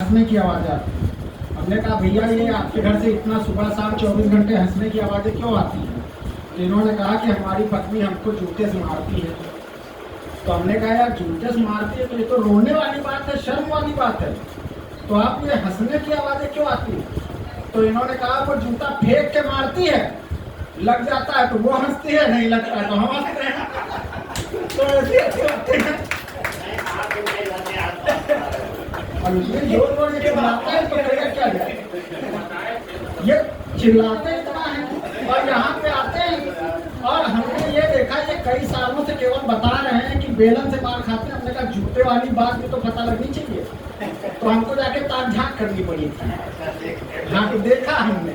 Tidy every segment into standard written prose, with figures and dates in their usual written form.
हंसने की आवाज़ आती है। हमने कहा भैया ये आपके घर से इतना सुबह शाम 24 घंटे हंसने की आवाज़ें क्यों आती हैं? तो इन्होंने कहा कि हमारी पत्नी हमको जूते से मारती है। तो हमने कहा यार जूते से मारती है तो ये तो रोने वाली बात है, शर्म वाली बात है, तो आप ये हंसने की आवाज़ें क्यों आती है? तो इन्होंने कहा वो जूता फेंक के मारती है, लग जाता है तो वो हंसती है, नहीं लगता है तो हम हंसते हैं। तो ऐसे होते हैं। और ये जोर जोर ये चिल्लाता है तो करेगा क्या जाए? ये चिल्लाते इतना है और यहाँ पे आते हैं और हमने ये देखा ये कई सालों से केवल बता रहे हैं कि बेलन से मार खाते हैं। हमने कहा जूते वाली बात भी तो पता लगनी चाहिए, तो हमको जाके ताक झांक करनी पड़ी थी। हाँ तो देखा हमने।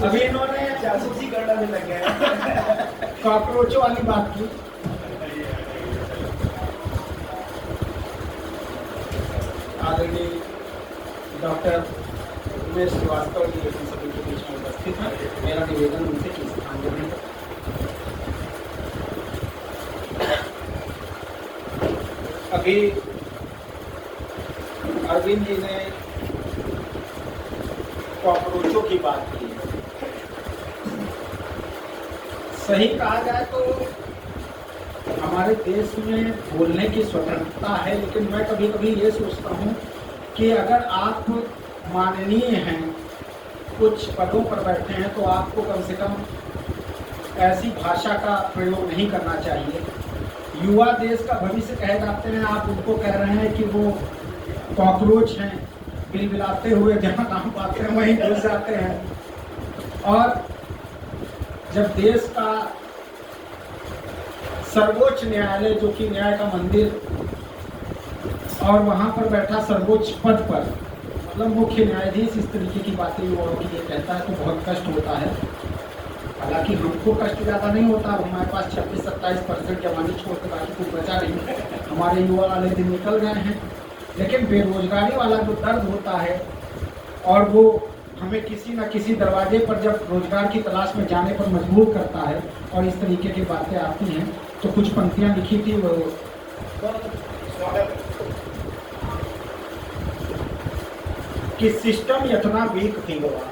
अभी इन्होंने जासूसी करना भी लग गया कॉकरोचों वाली बात की। आदरणीय डॉक्टर उमेश श्रीवास्तव जी लेकिन सभी के बीच में उपस्थित हैं। मेरा निवेदन उनसे कि स्थान ग्रहण करें। अभी अरविंद जी ने कॉकरोचों की बात की है। सही कहा जाए तो हमारे देश में बोलने की स्वतंत्रता है, लेकिन मैं कभी कभी ये सोचता हूँ कि अगर आप माननीय हैं, कुछ पदों पर बैठे हैं, तो आपको कम से कम ऐसी भाषा का प्रयोग नहीं करना चाहिए। युवा देश का भविष्य कहे जाते हैं, आप उनको कह रहे हैं कि वो कॉकरोच हैं, बिलबिलाते हुए जहाँ काम पाते हैं वहीं घुस जाते हैं। और जब देश का सर्वोच्च न्यायालय जो कि न्याय का मंदिर और वहाँ पर बैठा सर्वोच्च पद पर मतलब मुख्य न्यायाधीश इस तरीके की बातें युवाओं की ये कहता है तो बहुत कष्ट होता है। हालांकि हमको कष्ट ज़्यादा नहीं होता, हमारे पास 26-27% जवानी छोड़ के बाकी कुछ बचा नहीं, हमारे युवा वाले दिन निकल गए हैं। लेकिन बेरोजगारी वाला जो दर्द होता है और वो हमें किसी न किसी दरवाजे पर जब रोजगार की तलाश में जाने पर मजबूर करता है और इस तरीके की बातें आती हैं, तो कुछ पंक्तियां लिखी थी वो कि सिस्टम इतना वीक थी गवा,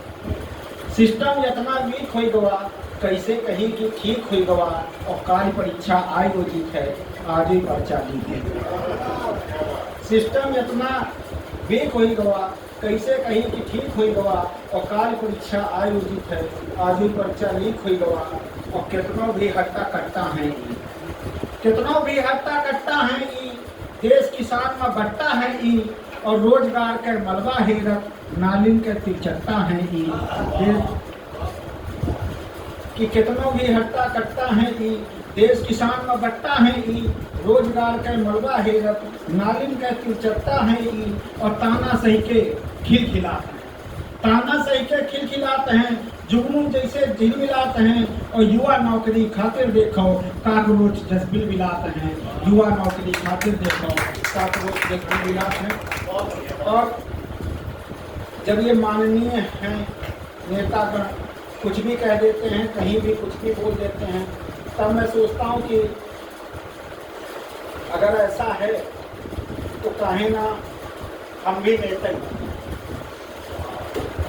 सिस्टम इतना वीक हुई गवा, कैसे कही कि ठीक हुई गवा, और कार्य परीक्षा आयोजित है आज ही पर्चा लीक है। सिस्टम इतना वीक हुई गवा, कैसे कही कि ठीक हुई गवा, और कार्य परीक्षा आयोजित है आज ही पर्चा लीक हुई गवा, और कितनों भी हट्टा कट्टा है, कितनों भी हट्टा कट्टा है, देश किसान में बट्टा है ई, और रोजगार के मलबा हेरत नालिन के तिलचट्टा है ई, कि कितनों भी हट्टा कट्टा है ई, देश किसान में बट्टा है ई, रोजगार के मलबा हेरत नालिन के तिलचट्टा है ई, और ताना सही के खिलखिलाते हैं, ताना सही के खिलखिलाते हैं, जुगनू जैसे झिलमिलाते हैं, और युवा नौकरी खातिर देखो काकरोच जस बिलबिलाते हैं, युवा नौकरी खातिर देखो काकरोच जस बिलबिलाते हैं। और जब ये माननीय हैं नेतागण कुछ भी कह देते हैं, कहीं भी कुछ भी बोल देते हैं, तब मैं सोचता हूँ कि अगर ऐसा है तो काहे ना हम भी नेता ही।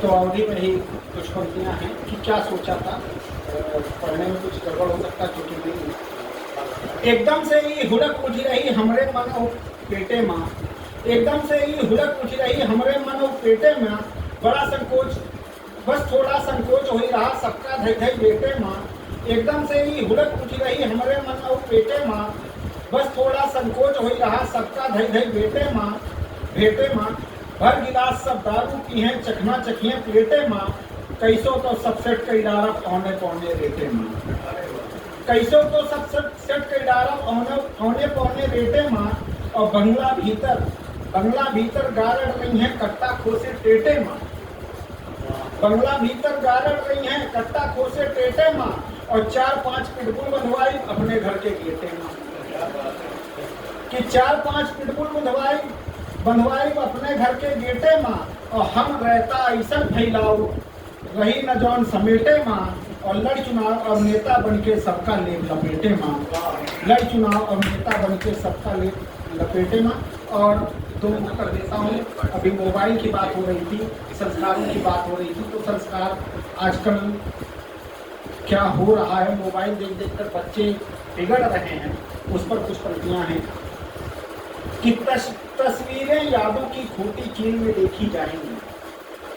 तो अवधि में ही कुछ पंक्तियाँ हैं कि क्या सोचा था, पढ़ने में कुछ गड़बड़ हो सकता क्योंकि नहीं। एकदम से ही हुड़क उठी रही हमरे मन और पेटे माँ, एकदम से ही हुड़क उठी रही हमरे मन और पेटे माँ, बड़ा संकोच बस थोड़ा संकोच हो ही रहा सबका धई धई बेटे माँ, एकदम से ही हुड़क उठी रही हमरे मन और पेटे माँ, बस थोड़ा संकोच हो ही रहा सबका धई धई बेटे माँ, बेटे माँ, भर गिलास सब दारू पी हैं चखना चखिए प्लेटे माँ, कैसो तो सब सेट कई डारा पौने पौने रेटे माँ, कैसो तो सब सेट कई डारा पौने पौने रेटे माँ, और बंगला भीतर गारड़ रही है कट्टा खोसे टेटे माँ, बंगला भीतर गारड़ रही है कट्टा खोसे टेटे माँ, और 4-5 पिटबुल बंधवाई अपने घर के गेटे माँ, कि 4-5 पिटबुल बंधवाई अपने घर के गेटे माँ, और हम रहता ऐसा फैलाओ रही न जौन समेटे माँ, और लड़ चुनाव और नेता बन के सबका लेप लपेटे माँ, लड़ चुनाव और नेता बन के सबका लेप लपेटे माँ। और मुक्त कर देता हूँ। अभी मोबाइल की बात हो रही थी, संस्कारों की बात हो रही थी, तो संस्कार आजकल क्या हो रहा है, मोबाइल देख देख कर बच्चे बिगड़ रहे हैं, उस पर कुछ पंक्तियाँ हैं कि तस्वीरें यादों की खूंटी कील में देखी जाएंगी,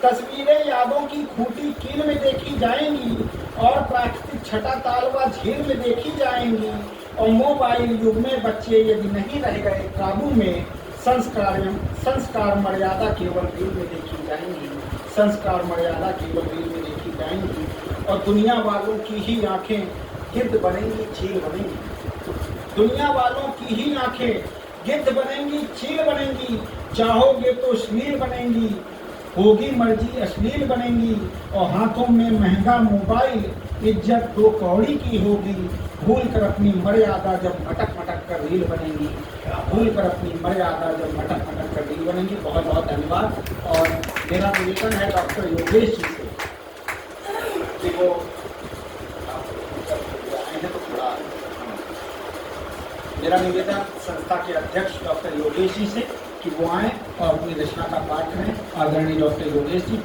तस्वीरें यादों की खूंटी कील में देखी जाएंगी और प्राकृतिक छटा ताल व झील में देखी जाएंगी। और मोबाइल युग में बच्चे यदि नहीं रह गए काबू में, संस्कार मर्यादा केवल रील में देखी जाएंगी, संस्कार मर्यादा केवल रील में देखी जाएंगी। और दुनिया वालों की ही आंखें गिद्ध बनेंगी, चील बनेंगी, दुनिया वालों की ही आंखें गिद्ध बनेंगी, चील बनेंगी, चाहोगे तो अश्लील बनेंगी, होगी मर्जी अश्लील बनेंगी। और हाथों में महंगा मोबाइल, इज्जत 2 कौड़ी की होगी, भूल कर अपनी मर्यादा जब मटक मटक कर रील बनेंगी, भूल कर अपनी मर्यादा जब मटक मटक कर रील बनेंगी। बहुत बहुत धन्यवाद। और मेरा निवेदन है डॉक्टर योगेश जी से कि वो आए हैं तो थोड़ा, मेरा निवेदन संस्था के अध्यक्ष डॉक्टर योगेश जी से कि वो आएँ और अपनी रचना का पाठ करें। आदरणीय डॉक्टर योगेश जी,